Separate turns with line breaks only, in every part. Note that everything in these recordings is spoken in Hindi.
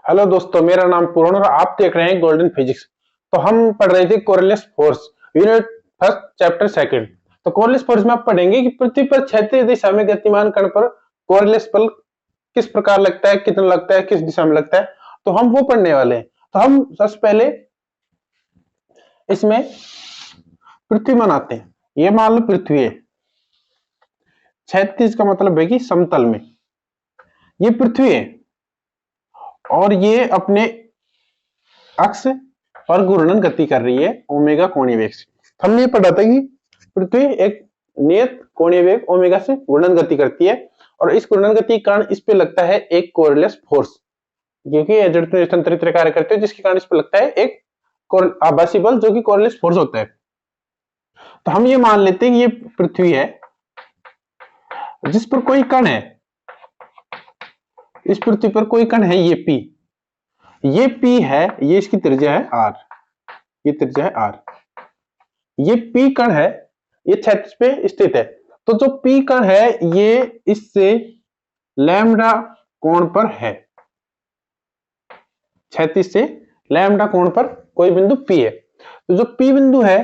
हेलो दोस्तों, मेरा नाम पूर्ण और आप देख रहे हैं गोल्डन फिजिक्स। तो हम पढ़ रहे थे Coriolis force, unit first, chapter second. तो कोरिलेस फोर्स में आप पढ़ेंगे कि पृथ्वी पर क्षैतिज दिशा में गतिमान कण पर कोरिलेस बल किस प्रकार लगता है, कितना लगता है, किस दिशा में लगता है। तो हम वो पढ़ने वाले हैं। तो हम सबसे पहले इसमें पृथ्वी बनाते हैं। ये मान लो पृथ्वी है, क्षैतिज का मतलब है कि समतल में। ये पृथ्वी है और ये अपने अक्ष पर घूर्णन गति कर रही है ओमेगा कोणीय वेग से। हमने ये पढ़ा था कि पृथ्वी एक नियत कोणीय वेग ओमेगा से घूर्णन गति करती है और इस घूर्णन गति के कारण इस पे लगता है एक कोरिलेस फोर्स, क्योंकि तंत्र कार्य करते हैं जिसके कारण इस पे लगता है एक आभासी बल जो कि कोरिलेस फोर्स होता है। तो हम ये मान लेते हैं कि ये पृथ्वी है जिस पर कोई कण है, इस पृथ्वी पर कोई कण है, ये पी है, ये इसकी त्रिज्या है आर, ये त्रिज्या है आर। ये पी कण है, ये क्षैतिज पे स्थित है। तो जो पी कण है ये इससे लैम्डा कोण पर है, क्षैतिज से लैम्डा कोण पर कोई बिंदु पी है। तो जो पी बिंदु है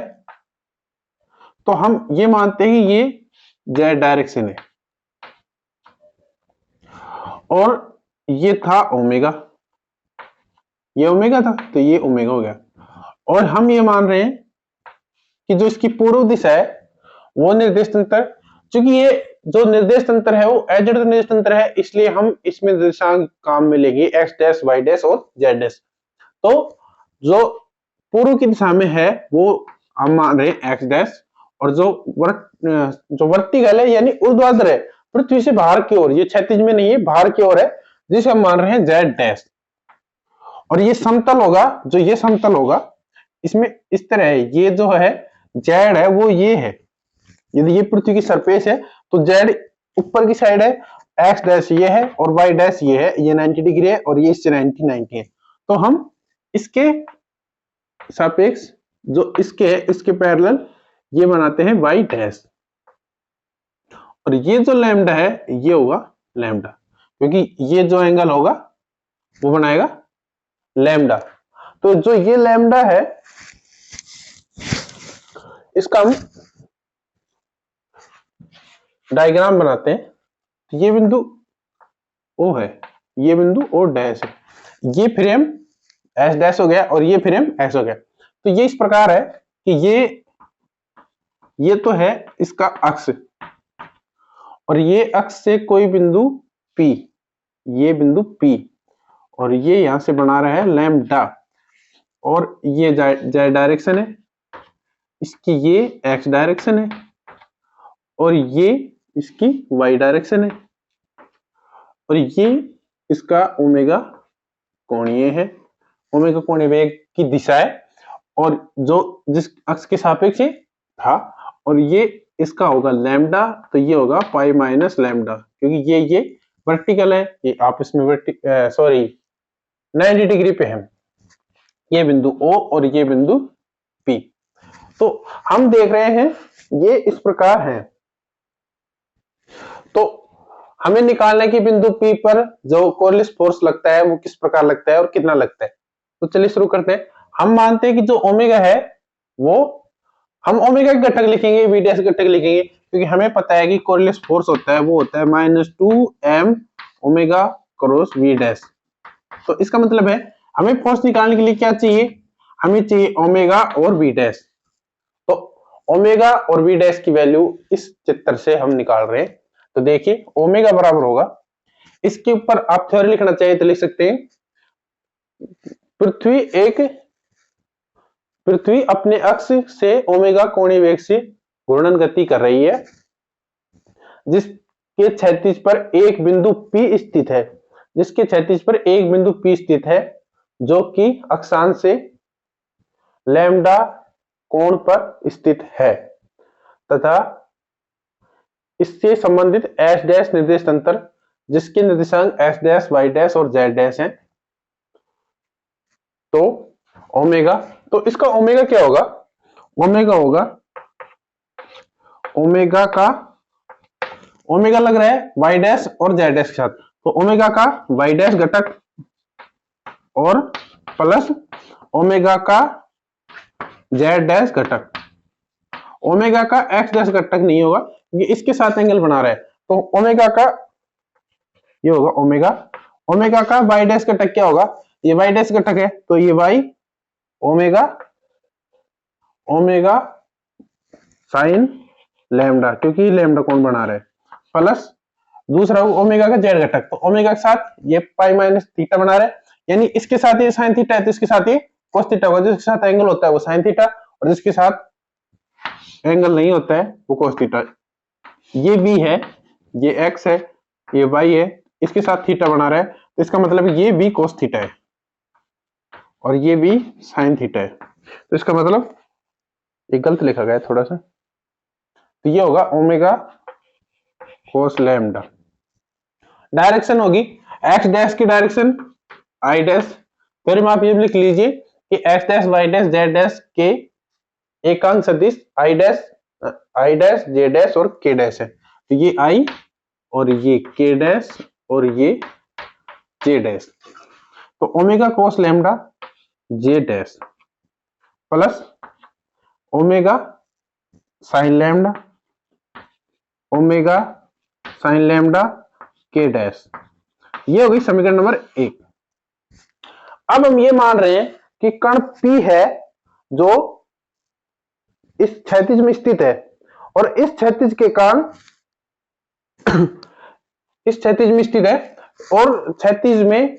तो हम ये मानते हैं कि ये जेड डायरेक्शन है और ये था ओमेगा, ये ओमेगा था तो ये ओमेगा हो गया। और हम ये मान रहे हैं कि जो इसकी पूर्व दिशा है वो निर्देश तंत्र, क्योंकि ये जो निर्देश तंत्र है वो एजेड निर्देश तंत्र है, इसलिए हम इसमें निर्देशांक काम में लेंगे एक्स डैश, वाई डैश और जेड डैश। तो जो पूर्व की दिशा में है वो हम मान रहे हैं एक्स डैश, और जो वर्टिकल है यानी ऊर्ध्वाधर है पृथ्वी से बाहर की ओर, ये क्षैतिज में नहीं है, बाहर की ओर है, जिसे हम मान रहे हैं जेड डैश। और ये समतल होगा, जो ये समतल होगा इसमें इस तरह है, ये जो है जेड है वो ये है, यदि ये पृथ्वी की सरफेस है तो जेड ऊपर की साइड है, एक्स डैश ये है और वाई डैश ये है, ये 90 डिग्री है और ये इससे 90 है। तो हम इसके सापेक्ष जो इसके है इसके पैरेलल ये बनाते हैं वाई डैश, और ये जो लैम्डा है ये होगा लैम्डा, क्योंकि ये जो एंगल होगा वो बनाएगा लैम्डा। तो जो ये लैम्डा है इसका हम डायग्राम बनाते हैं। तो ये बिंदु ओ है, ये बिंदु ओ डैश है, ये फ्रेम एस डैश हो गया और ये फ्रेम एस हो गया। तो ये इस प्रकार है कि ये तो है इसका अक्ष, और ये अक्ष से कोई बिंदु P, ये बिंदु P, और ये यहां से बना रहा है लैम्डा, और ये जेड डायरेक्शन है, इसकी ये एक्स डायरेक्शन है और ये इसकी वाई डायरेक्शन है, और ये इसका ओमेगा कोणीय है, ओमेगा कोणीय वेग की दिशा है, और जो जिस अक्ष के सापेक्ष था, और ये इसका होगा लैम्डा, तो ये होगा पाई माइनस लैम्डा, क्योंकि ये वर्टिकल है, ये आपस में 90 डिग्री पे है, ये बिंदु O और ये बिंदु P। तो हम देख रहे हैं ये इस प्रकार है। तो हमें निकालना है कि बिंदु P पर जो कोरिलेस फोर्स लगता है वो किस प्रकार लगता है और कितना लगता है। तो चलिए शुरू करते हैं। हम मानते हैं कि जो ओमेगा है वो हम ओमेगा के घटक लिखेंगे, वी डैश घटक लिखेंगे, क्योंकि हमें पता है कि कोरिलेस फोर्स होता है वो होता है -2m omega cross we dash. तो इसका मतलब है हमें फोर्स निकालने के लिए क्या चाहिए, हमें चाहिए ओमेगा और वी डैश। तो ओमेगा और वी डैश की वैल्यू इस चित्र से हम निकाल रहे हैं। तो देखिए ओमेगा बराबर होगा, इसके ऊपर आप थ्योरी लिखना चाहिए तो लिख सकते हैं, पृथ्वी अपने अक्ष से ओमेगा कोणीय वेग से घूर्णन गति कर रही है, जिसके क्षैतिज पर एक बिंदु P स्थित है, जिसके क्षैतिज पर एक बिंदु P स्थित है, जो कि अक्षांश से लैम्डा कोण पर स्थित है, तथा इससे संबंधित एस डैश निर्देश तंत्र, जिसके निर्देशांक एस डैश, वाई डैश और जेड डैश हैं। तो ओमेगा, तो इसका ओमेगा क्या होगा, ओमेगा होगा, ओमेगा लग रहा है वाई डैश और जेड डैश के साथ, तो ओमेगा का वाई डैश घटक और प्लस ओमेगा का जेड डैश घटक। ओमेगा का एक्स डैश घटक नहीं होगा, ये इसके साथ एंगल बना रहा है, तो ओमेगा का ये होगा ओमेगा। ओमेगा का वाई डैश घटक क्या होगा, ये वाई डैश घटक है, तो ये Y omega omega sine lambda, क्योंकि लैम्डा कौन बना रहा है, प्लस दूसरा ओमेगा का जेड घटक, तो ओमेगा के साथ ये पाई माइनस थीटा बना रहा है, यानी इसके साथ ये साइन थीटा है तो इसके साथ ये कोस थीटा होगा, जिसके साथ एंगल होता है वो साइन थीटा, और जिसके साथ एंगल नहीं होता है वो कोस थीटा। ये बी है, ये एक्स है, ये वाई है, इसके साथ थीटा बना रहा है, तो इसका मतलब ये बी कोस थीटा है और ये बी साइन थीटा है, तो इसका मतलब ये गलत लिखा गया है थोड़ा सा, तो ये होगा ओमेगा कोस लैम्डा। डायरेक्शन होगी एक्स डैश की डायरेक्शन आई डैश, फिर आप ये लिख लीजिए कि X dash Y dash Z dash के एकांक सदिश आई डैश जे डैश और के डैश है, तो ये आई और ये के डैश और ये जे डैश, तो omega cos lambda J dash plus omega sine lambda omega sine lambda K dash, ये होगी समीकरण नंबर 1। अब हम ये मान रहे हैं कि कण P है जो इस क्षैतिज में स्थित है, और इस क्षैतिज के कारण इस क्षैतिज में स्थित है, और क्षैतिज में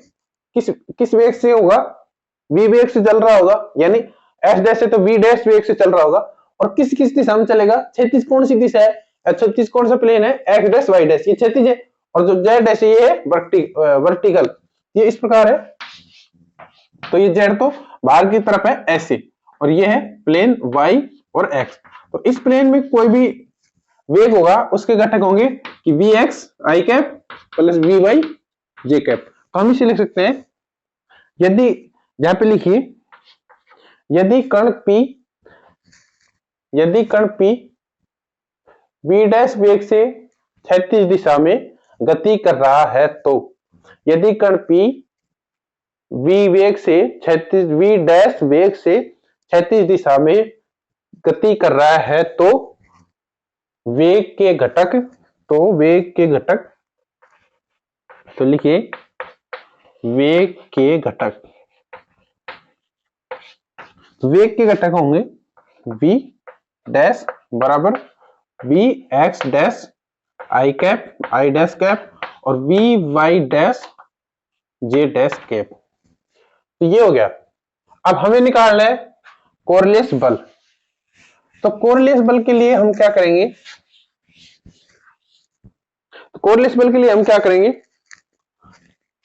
किस वेग से होगा, v वेग से चल रहा होगा, यानी s डैश से तो v डैश वेग से चल रहा होगा, और किस किस दिशा में चलेगा, क्षैतिज कौन सी दिशा है, क्षैतिज कौन सा प्लेन है, x डैश y डैश, ये क्षैतिज है, और जो z डैश ये है वर्टिकल, ये इस प्रकार है, तो ये z तो बाहर की तरफ है ऐसे, और ये है प्लेन y और x, तो इस प्लेन में कोई भी वेग होगा उसके घटक होंगे कि vx i cap plus vy j cap, तो हम इसे लिख सकते हैं, यदि यहां पे लिखिए यदि कण P v डैश वेग से क्षैतिज दिशा में गति कर रहा है, तो यदि कण P v वेग से क्षैतिज v डैश वेग से क्षैतिज दिशा में गति कर रहा है, तो वेग के घटक तो लिखिए वेग के घटक होंगे v डैश बराबर v x dash i cap i dash cap और v y dash j dash cap, तो ये हो गया। अब हमें निकालना है कोरिलेस बल, तो कोरिलेस बल के लिए हम क्या करेंगे,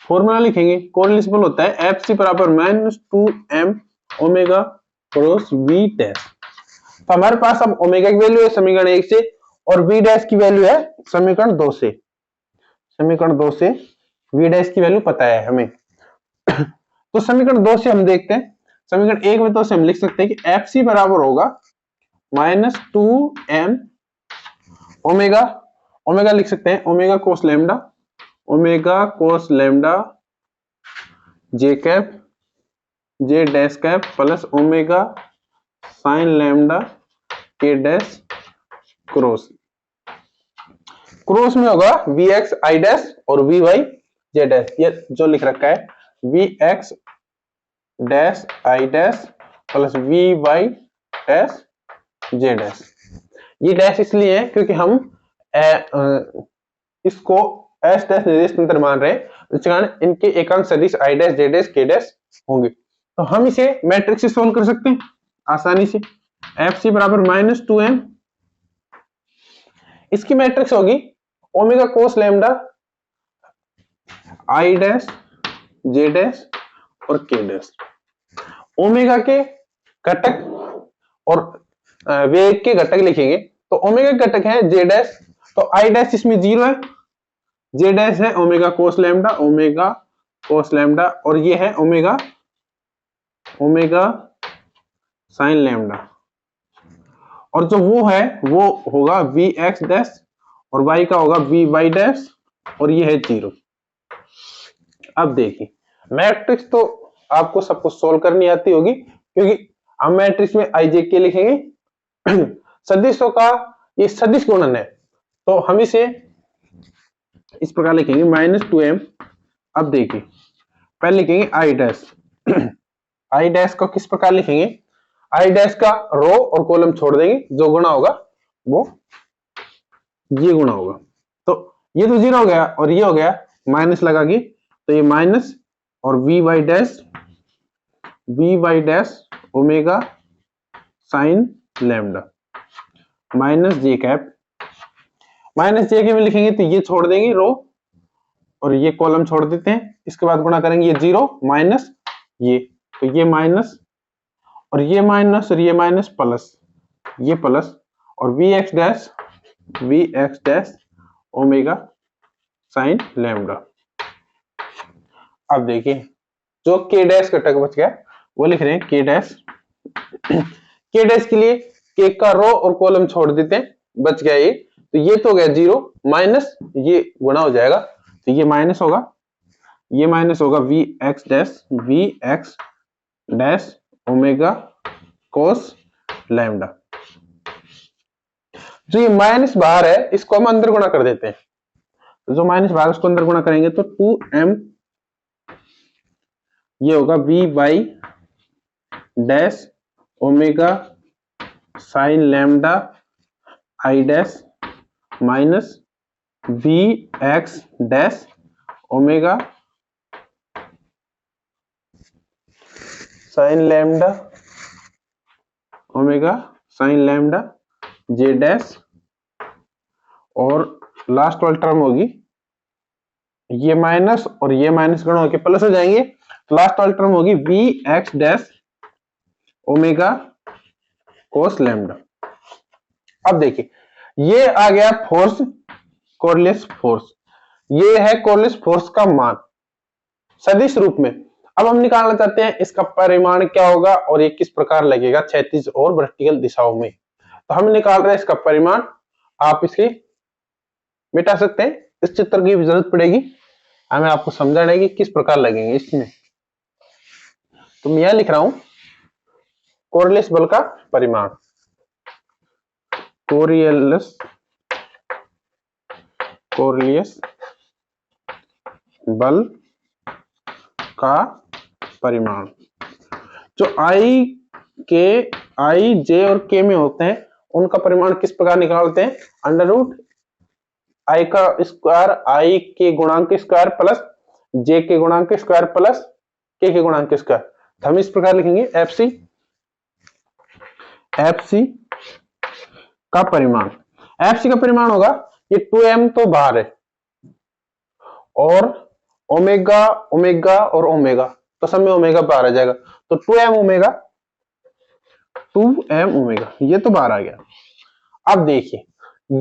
फॉर्मूला लिखेंगे, कोरिलेस बल होता है एफ सी बराबर -2m omega cross v dash, तो हमारे पास अब ओमेगा की वैल्यू है समीकरण 1 से, और v डैश की वैल्यू है समीकरण 2 से, v डैश की वैल्यू पता है हमें। तो समीकरण 2 से हम देखते हैं, समीकरण 1 में तो हम लिख सकते हैं कि एफ सी बराबर होगा -2m ओमेगा लिख सकते हैं omega cos lambda J cap J dash cap plus omega sine lambda K dash cross में होगा vx i डैश और vy j डैश, ये जो लिख रखा है vx dash i dash plus vy dash j dash, ये डैश इसलिए है क्योंकि हम इसको s डैश निर्देशांक तंत्र मान रहे हैं, इस कारण इनके एकांक सदिश i dash j dash k dash होंगे, तो हम इसे मैट्रिक्स से सोल्व कर सकते हैं आसानी से। एफ सी बराबर -2m, इसकी मैट्रिक्स होगी omega cos lambda I dash J dash और के डैश, ओमेगा के घटक और वेग के घटक लिखेंगे, तो ओमेगा के घटक है जे डैश, तो आई डैश इसमें 0 है, जे डैश है ओमेगा कोस लैम्डा और ये है ओमेगा साइन लैम्डा, और जो वो है वो होगा वी एक्स डैश और y का होगा वी वाई डैश और ये है 0। अब देखिए मैट्रिक्स तो आपको सब कुछ सोल्व करनी आती होगी, क्योंकि हम मैट्रिक्स में आई जे के लिखेंगे सदिशों का ये सदिश गुणन है, तो हम इसे इस प्रकार लिखेंगे -2m। अब देखिए पहले लिखेंगे आई डैश आई डैश को किस प्रकार लिखेंगे, आई डैश का रो और कॉलम छोड़ देंगे, जो गुणा होगा वो ये गुणा होगा, तो ये तो 0 हो गया और ये हो गया माइनस लगा के, तो ये माइनस और V Y dash omega sine lambda minus J cap, minus J के में लिखेंगे तो ये छोड़ देंगे रो और ये कॉलम छोड़ देते हैं, इसके बाद गुणा करेंगे ये 0 माइनस ये, तो ये माइनस और ये माइनस और ये माइनस प्लस, ये प्लस और V X dash omega sine lambda. अब देखिए जो के डैश घटक बच गया वो लिख रहे हैं के डैश के डैश के लिए के का रो और कॉलम छोड़ देते हैं, बच गया ये, तो ये तो हो गया 0 माइनस ये गुणा हो जाएगा, तो ये माइनस होगा V X dash omega cos lambda. जो ये माइनस बाहर है इसको हम अंदर गुणा कर देते हैं, तो जो माइनस बाहर उसको अंदर गुणा करेंगे तो 2m ये होगा V Y dash omega sine lambda I dash minus V X dash omega sine lambda J dash, और लास्ट वाली टर्म होगी ये माइनस और ये माइनस गुणा होकर प्लस हो जाएंगे, तो लास्ट वाली टर्म होगी V X dash omega cos lambda. अब देखिए ये आ गया फोर्स, कोरिलेस फोर्स, ये है कोरिलेस फोर्स का मान सदिश रूप में। अब हम निकालना चाहते हैं इसका परिमाण क्या होगा और ये किस प्रकार लगेगा क्षैतिज और वर्टिकल दिशाओं में, तो हम निकाल रहे हैं इसका परिमाण। आप इसे मिटा सकते हैं, इस चित्र की भी जरूरत पड़ेगी, हमें आपको समझाने की किस प्रकार लगेंगे इसमें। तो मैं यह लिख रहा हूं कोरिलेस बल का परिमाण, कोरिलेस बल का परिमाण, जो आई जे और के में होते हैं उनका परिमाण किस प्रकार निकालते हैं, अंडर रूट आई का स्क्वायर आई के गुणांक स्क्वायर प्लस जे के गुणांक स्क्वायर प्लस के गुणांक स्क्वायर, तो हम इस प्रकार लिखेंगे एफसी का परिमाण होगा ये 2m तो बाहर है और ओमेगा और ओमेगा, तो सब में ओमेगा बाहर आ जाएगा, तो 2m ओमेगा ये तो बाहर आ गया। अब देखिए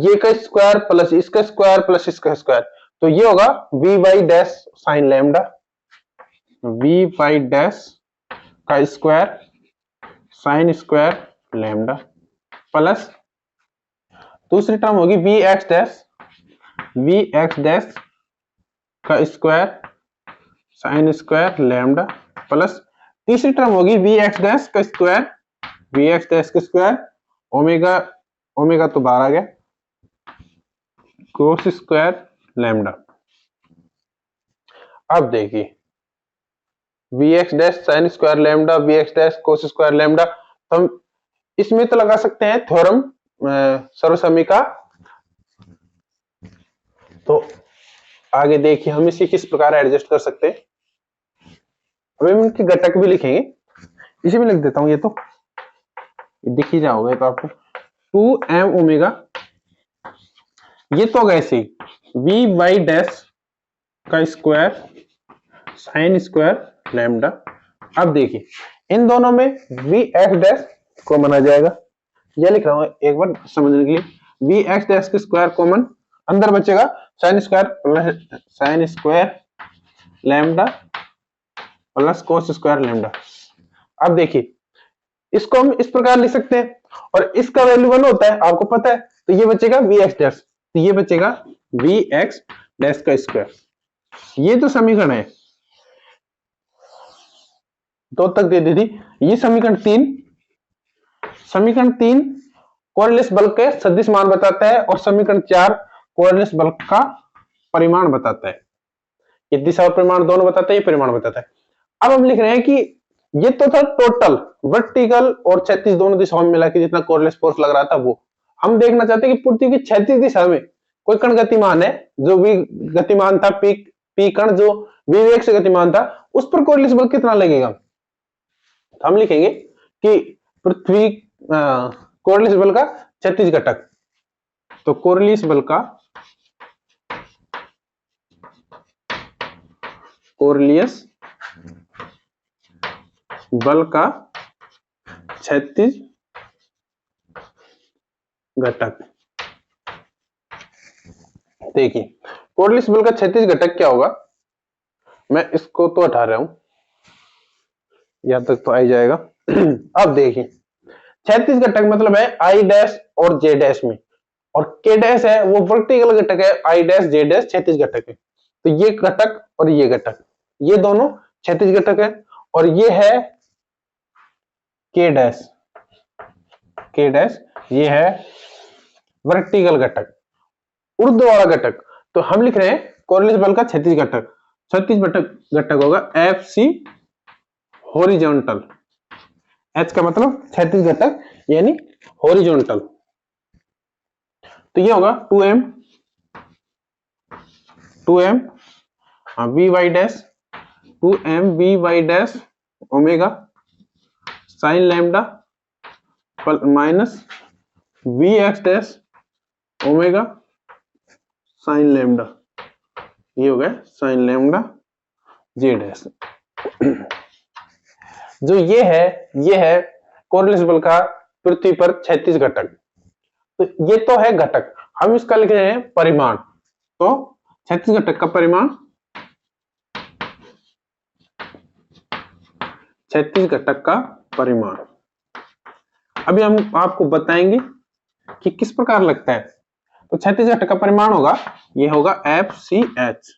ये का स्क्वायर प्लस इसका स्क्वायर प्लस इसका स्क्वायर, तो ये होगा V Y dash sine lambda, V Y dash का square sine square lambda plus दूसरी टर्म होगी वी एक्स डैश का square sine square lambda plus तीसरी टर्म होगी वी एक्स डैश का स्क्वायर ओमेगा तो बाहर आ गया कोस स्क्वायर लैम्डा। अब देखिए V X dash sine square lambda V X dash cos square lambda, तो हम इसमें तो लगा सकते हैं थ्योरम सर्वसम्मति का, तो आगे देखिए हम इसे किस प्रकार एडजस्ट कर सकते हैं। अब हम इनके घटक भी लिखेंगे, इसे भी लिख देता हूं, ये तो दिख ही जाओगे तो आपको 2m ओमेगा, ये तो ऐसे वी वाई डैश का स्क्वायर साइन स्क्वायर लैम्डा। अब देखिए इन दोनों में वी एक्स डैश कॉमन आ जाएगा, यह लिख रहा हूं एक बार समझने के लिए, वी एक्स डैश का स्क्वायर कॉमन अंदर बचेगा sign square lambda plus cos square lambda. अब देखिए इसको हम इस प्रकार लिख सकते हैं और इसका वैल्यू 1 होता है आपको पता है, तो ये बचेगा वी एक्स डैश, तो ये बचेगा वी एक्स डैश का स्क्वायर, ये तो समीकरण है। 2 तक दे दी थी। ये समीकरण 3 कोरिलेस बल के सदिश मान बताता है और समीकरण 4 कोरिलेस बल का परिमाण बताता है। ये दिशा और परिमाण दोनों बताता है, ये परिमाण बताता है। अब हम लिख रहे हैं कि ये तो था टोटल वर्टिकल और क्षैतिज दोनों दिशाओं में मिला के जितना कोरिलेस फोर्स लग रहा था वो। हम देखना चाहते हैं कि पृथ्वी की क्षैतिज दिशा में कोई कण गतिमान है, जो भी गतिमान था, पी कण जो विवेक से गतिमान था, उस पर कोरिलेस बल कितना लगेगा। तो हम लिखेंगे कि पृथ्वी कोरिलेस बल का क्षैतिज घटक, तो कोरिलेस बल का क्षैतिज घटक। देखिए कोरिलेस बल का क्षैतिज घटक क्या होगा, मैं इसको तो हटा रहा हूं, यहां तक तो आ ही जाएगा। अब देखिए क्षैतिज घटक मतलब है आई डैश और जे डैश में, और के डैश है वो वर्टिकल घटक है, आई डैश जे डैश क्षैतिज घटक है। तो ये घटक और ये घटक, ये दोनों क्षैतिज घटक है, और ये है के डैश, ये है वर्टिकल घटक, ऊर्ध्व वाला घटक। तो हम लिख रहे हैं कोरिलेस बल का क्षैतिज घटक, घटक होगा एफ सी हॉरिजॉन्टल। एच का मतलब क्षैतिज घटक यानी हॉरिजॉन्टल। तो ये होगा 2m V Y dash, 2m V Y dash omega sine lambda minus V X dash omega sine lambda, ये हो गया साइन लैम्डा जे डैश। जो ये है कोरिलेस बल का पृथ्वी पर क्षैतिज घटक। तो ये तो है घटक, हम इसका लिख रहे हैं परिमाण। तो क्षैतिज घटक का परिमाण, क्षैतिज घटक का परिमाण अभी हम आपको बताएंगे कि किस प्रकार लगता है। तो क्षैतिज घटक का परिमाण होगा, ये होगा एफ सी एच।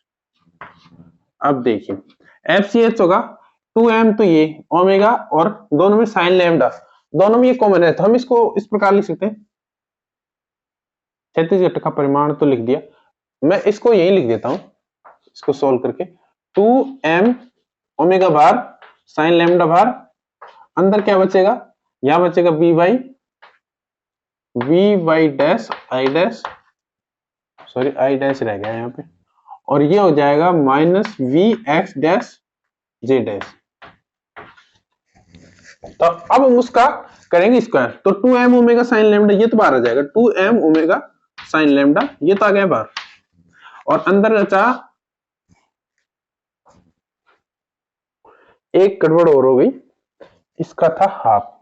अब देखिए एफ सी एच होगा 2m, तो ये ओमेगा और दोनों में साइन लैम्डा, दोनों में ये कॉमन है, तो हम इसको इस प्रकार लिख सकते हैं। क्षैतिज घटक का परिमाण तो लिख दिया, मैं इसको यही लिख देता हूं, इसको सोल्व करके 2m ओमेगा भार साइन लैम्डा भार, अंदर क्या बचेगा, यहां बचेगा V Y dash I dash, sorry I dash रह गया यहाँ पे, और ये हो जाएगा minus V X dash J dash. तो अब हम उसका करेंगे स्क्वायर, तो 2m ओमेगा साइन लैम्डा ये तो बाहर आ जाएगा, 2m ओमेगा साइन लैम्डा ये तो आ गया बाहर, और अंदर बचा एक गड़बड़ और हो गई, इसका था हाफ,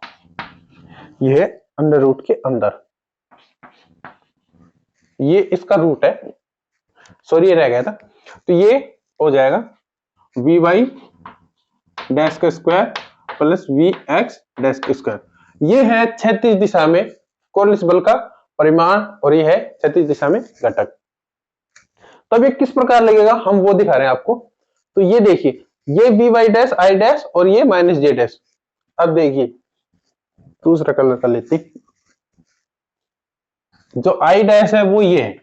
ये अंडर रूट के अंदर, ये इसका रूट है, सॉरी ये रह गया था। तो ये हो जाएगा वी वाई डैश का square plus V X dash का स्क्वायर। ये है क्षैतिज दिशा में कोरिलेस बल का परिमाण, और ये है क्षैतिज दिशा में घटक। तब ये किस प्रकार लगेगा हम वो दिखा रहे हैं आपको। तो ये देखिए ये V Y dash I dash और ये माइनस जे डैश। अब देखिए दूसरा कलर कर लेते, जो आई डैश है वो ये है,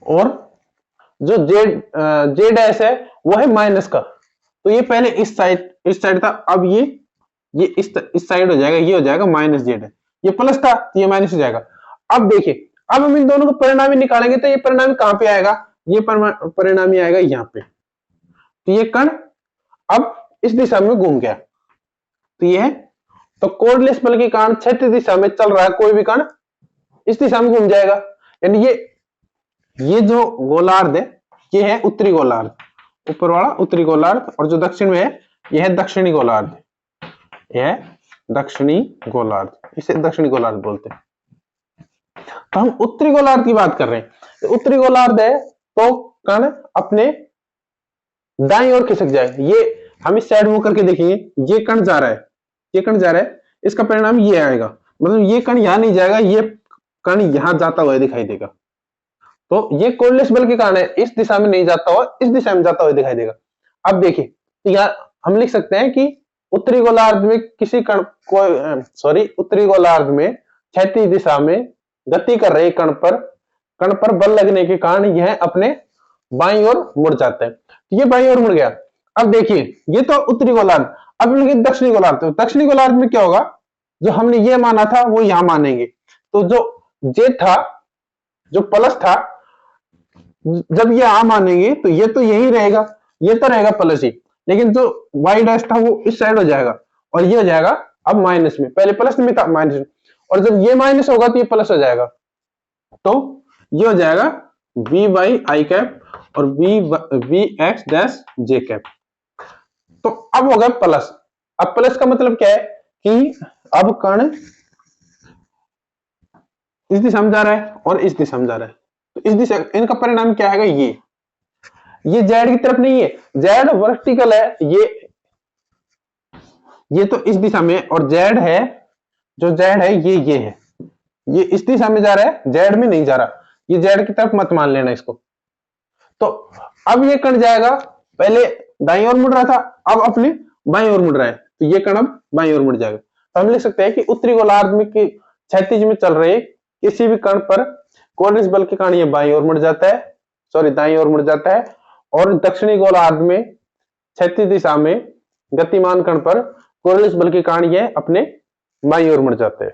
और जो जे डैश है वो है माइनस का। तो ये पहले इस साइड था, अब ये इस साइड हो जाएगा, ये हो जाएगा माइनस जे डैश, ये प्लस था तो ये माइनस हो जाएगा। अब देखिए अब हम इन दोनों को परिणामी निकालेंगे, तो ये परिणामी कहां पे आएगा, ये परिणामी आएगा यहां पे। तो ये कण अब इस दिशा में घूम गया, तो ये है, तो कोरिलेस बल के कारण क्षैतिज दिशा में चल रहा है कोई भी कण इस दिशा में घूम जाएगा, यानी ये जो गोलार्ध है ये है उत्तरी गोलार्ध, ऊपर वाला उत्तरी गोलार्ध, और जो दक्षिण में है यह है दक्षिणी गोलार्ध, यह है दक्षिणी गोलार्ध, इसे दक्षिणी गोलार्ध बोलते हैं। तो हम उत्तरी गोलार्ध की बात कर रहे हैं, तो उत्तरी गोलार्ध है तो कण अपने दाईं ओर खिसक जाए, ये हम इस साइड मुंह करके देखेंगे, ये कण जा रहा है, ये कण जा रहा है, इसका परिणाम ये आएगा, मतलब ये कण यहां नहीं जाएगा, ये कण यहां जाता हुआ दिखाई देगा। तो ये कोरिलेस बल के कारण है, इस दिशा में नहीं जाता हुआ इस दिशा में जाता हुआ दिखाई देगा। अब देखिए तो यहां हम लिख सकते हैं कि उत्तरी गोलार्ध में किसी कण उत्तरी गोलार्ध में क्षैतिज दिशा में गति कर रहे कण पर बल लगने के कारण यह अपने बाईं ओर मुड़ जाता है। तो ये बाईं ओर मुड़ गया। अब देखिए ये तो उत्तरी गोलार्ध, अब दक्षिणी गोलार्ध। तो दक्षिणी गोलार्ध में क्या होगा, जो हमने ये माना था वो यहां मानेंगे। तो जो जे था, जो प्लस था, जब ये यहां मानेंगे तो ये तो यही रहेगा, ये तो रहेगा प्लस ही, लेकिन जो वाई डैश था वो इस साइड हो जाएगा और ये हो जाएगा अब माइनस में। पहले प्लस में था, माइनस में, और जब ये माइनस होगा तो ये प्लस हो जाएगा। तो ये हो जाएगा वी बाई आई कैप और V X dash J cap. तो अब हो गया प्लस। अब प्लस का मतलब क्या है कि अब कण इस दिशा में जा रहा है और इस दिशा में जा रहा है, तो इस दिशा, इनका परिणाम क्या आएगा, ये जेड की तरफ नहीं है, जेड वर्टिकल है, ये तो इस दिशा में, और जेड है, जो जेड है ये है, ये इस दिशा में जा रहा है, जेड में नहीं जा रहा, ये जेड की तरफ मत मान लेना इसको। तो अब ये कण जाएगा, पहले दाईं ओर मुड़ रहा था, अब अपने बाईं ओर मुड़ रहा है, तो ये कण अब बाईं ओर मुड़ जाएगा। तो हम लिख सकते हैं कि उत्तरी गोलार्ध में क्षैतिज में चल रहे किसी भी कण पर कोरियलिस बल के कारण ये बाईं ओर मुड़ जाता है, दाईं ओर मुड़ जाता है, और दक्षिणी गोलार्ध में क्षैतिज दिशा में गतिमान कण पर कोरियलिस बल के कारण ये अपने बाईं ओर मुड़ जाते हैं।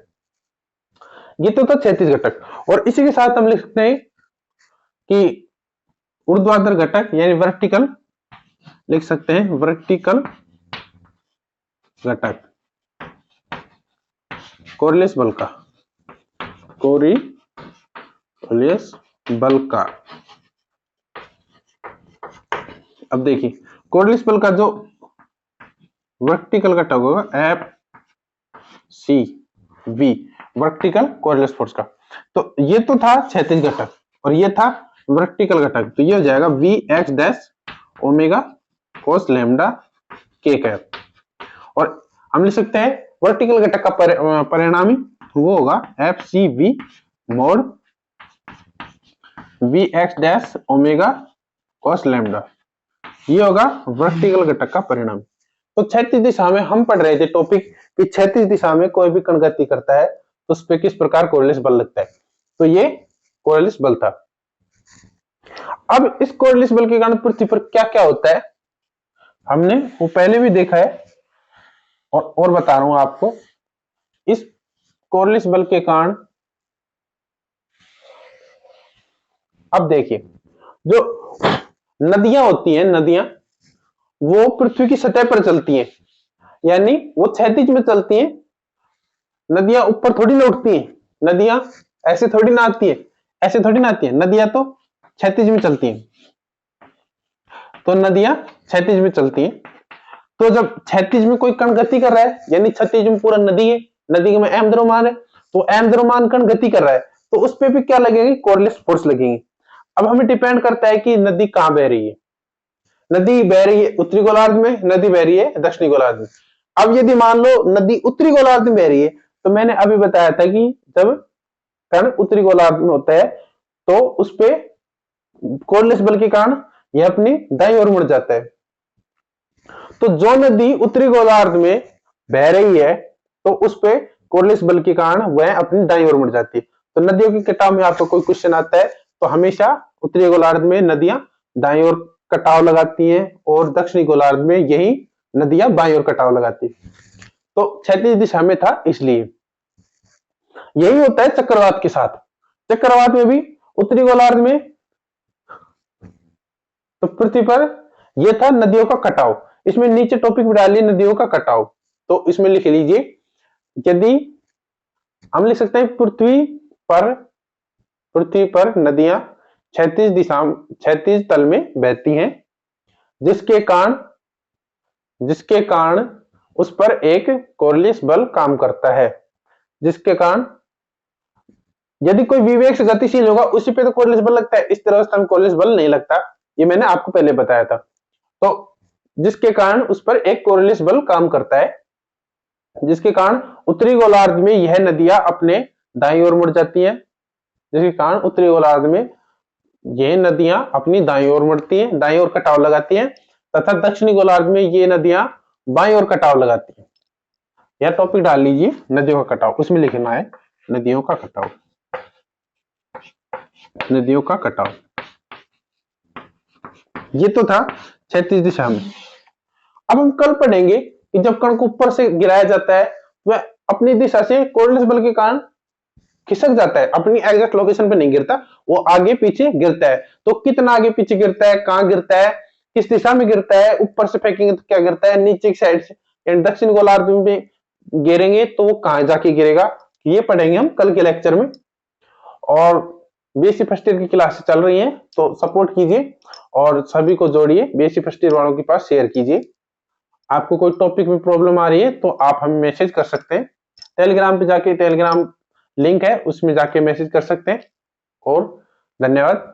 ये तो था क्षैतिज घटक। और इसी के साथ हम लिख सकते हैं कि ऊर्ध्वाधर घटक यानी वर्टिकल लिख सकते हैं, वर्टिकल घटक कोरियलिस बल का, कोरियलिस बल का। अब देखिए कोरियलिस बल का जो वर्टिकल घटक होगा F C V, vertical Coriolis force का। तो ये तो था क्षैतिज घटक और ये था वर्टिकल घटक, तो ये हो जाएगा V X dash omega cos lambda के कैप। और हम लिख सकते हैं वर्टिकल घटक का परिणामी वो होगा F C V mod V X dash omega cos lambda, ये होगा वर्टिकल घटक का परिणाम। तो क्षैतिज दिशा में हम पढ़ रहे थे टॉपिक कि क्षैतिज दिशा में कोई भी कण गति करता है तो उस पर किस प्रकार कोरियलिस बल लगता है, तो ये कोरियलिस बल था। अब इस कोरियलिस बल के कारण पृथ्वी पर क्या क्या होता है हमने वो पहले भी देखा है और बता रहा हूं आपको। इस कोरियलिस बल के कारण अब देखिए जो नदियां होती हैं, नदियां वो पृथ्वी की सतह पर चलती हैं, यानी वो क्षैतिज में चलती हैं। नदियां ऊपर थोड़ी ना उठती हैं, नदियां ऐसे थोड़ी ना आती है, ऐसे थोड़ी ना आती है, नदियां तो क्षैतिज में चलती हैं। तो नदियां क्षैतिज में चलती हैं, तो जब क्षैतिज में कोई कण गति कर रहा है, यानी क्षैतिज में पूरा नदी है, नदी में एम द्रव्यमान है, तो एम द्रव्यमान कण गति कर रहा है, तो उस पर भी क्या लगेगी, कोरियलिस फोर्स लगेगी। अब हमें डिपेंड करता है कि नदी कहां बह रही है। नदी बह रही है उत्तरी गोलार्ध में, नदी बह रही है दक्षिणी गोलार्ध में। अब यदि मान लो नदी उत्तरी गोलार्ध में बह रही है, तो मैंने अभी बताया था कि जब कण उत्तरी गोलार्ध में होता है तो उस पे कोरियलिस बल के कारण यह अपनी दाईं ओर मुड़ जाता है। तो जो नदी उत्तरी गोलार्ध में बह रही है तो उस पे कोरियलिस बल के कारण वह अपनी दाईं ओर मुड़ जाती है। तो नदियों के कटाव में आपको कोई क्वेश्चन आता है तो हमेशा उत्तरी गोलार्ध में नदियां दाईं ओर कटाव लगाती हैं और दक्षिणी गोलार्ध में यही नदियां बाईं ओर कटाव लगाती है। तो क्षैतिज दिशा में था, इसलिए यही होता है चक्रवात के साथ। चक्रवात में भी उत्तरी गोलार्ध में तो पृथ्वी पर यह था नदियों का कटाव। इसमें नीचे टॉपिक भी डालिए नदियों का कटाव, तो इसमें लिख लीजिए यदि हम लिख सकते हैं पृथ्वी पर नदियां क्षैतिज तल में बहती हैं, जिसके कारण उस पर एक कोरियलिस बल काम करता है, जिसके कारण यदि कोई विवेक से गतिशील होगा उसी पे तो कोरियलिस बल लगता है, इस तरह से कोरियलिस बल नहीं लगता, ये मैंने आपको पहले बताया था। तो जिसके कारण उस पर एक कोरियलिस बल काम करता है, जिसके कारण उत्तरी गोलार्ध में यह नदियां अपने दाईं ओर मुड़ जाती हैं, जिसके कारण उत्तरी गोलार्ध में ये नदियां अपनी दाईं ओर मुड़ती हैं, दाईं ओर कटाव लगाती हैं, तथा दक्षिणी गोलार्ध में ये नदियां बाईं ओर कटाव लगाती है। यह टॉपिक डाल लीजिए, नदियों का कटाव, उसमें लिखना है नदियों का कटाव, नदियों का कटाव। ये तो था क्षैतिज दिशा में। अब हम कल पढ़ेंगे कि जब कण को ऊपर से गिराया जाता है वह अपनी दिशा से कोर्डिनेट्स बल के कारण खिसक जाता है, अपनी एग्जैक्ट लोकेशन पे नहीं गिरता, वो आगे पीछे गिरता है। तो कितना आगे पीछे गिरता है, कहां गिरता है, किस दिशा में गिरता है, ऊपर से फेंकेंगे तो क्या गिरता है, नीचे की साइड से यानी दक्षिण गोलार्ध में गिरेंगे तो वो कहां जाके गिरेगा, ये पढ़ेंगे हम कल के लेक्चर में। और बीएससी फर्स्ट ईयर की क्लास चल रही है तो सपोर्ट कीजिए और सभी को जोड़िए, बीएससी फर्स्ट ईयर वालों के पास शेयर कीजिए। आपको कोई टॉपिक में प्रॉब्लम आ रही है तो आप हमें मैसेज कर सकते हैं, टेलीग्राम पे जाके, टेलीग्राम लिंक है उसमें जाके मैसेज कर सकते हैं। और धन्यवाद।